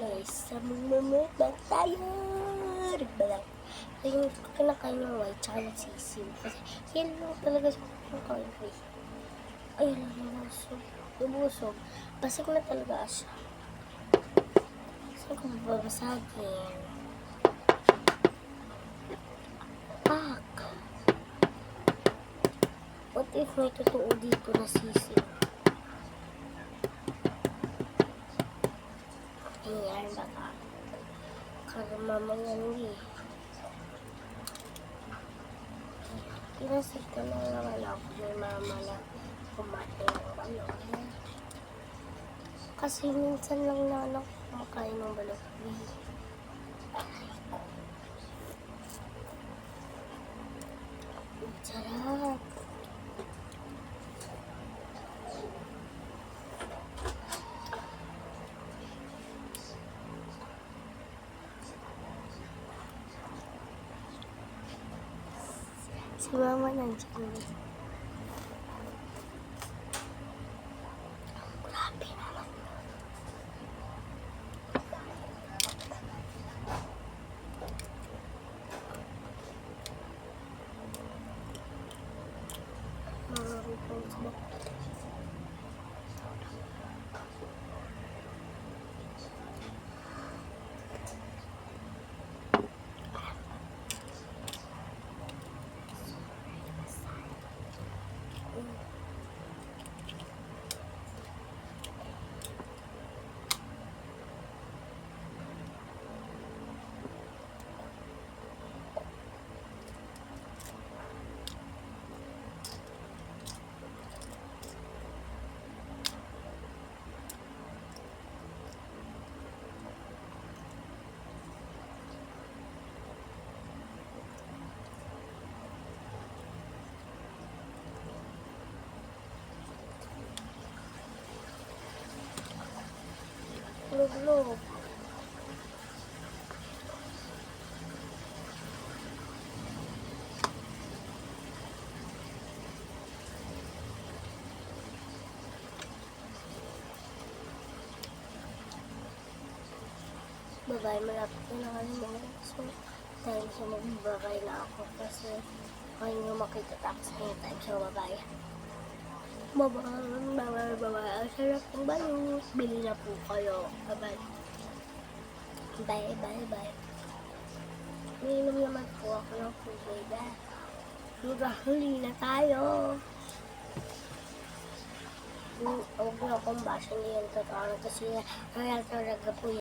Guys, sa mumukbang tayo! Nagbalang. Ayun, kinakain ng white tsaka ng sisiw. Kasi yan lang talaga sa kinakain ko eh. Ayun lang yung busog. Yung busog. Basag na talaga siya. Saan ko babasagin? Pak! What if may totoo dito na sisiw? Ayan, baka. Karama yan eh. Pinasig ko na naman ako ni mama na kumain ng balon. Kasi minsan lang na ako kumakain ng balon. Sarap. Si mama nandiyan. Grabe naman. Marunong mo. Log-log. Babay, malapit na lang mga so time sa magbabay na ako kasi kayo nyo makita tapos ngayon time sa babay. Babay. Ang sarap ng balut. Bili na po kayo. Babay. Bye. Umiinom naman po ako ng tubig. Maghahuli na tayo. Huwag na akong basa niyan totoo kasi kaya talaga po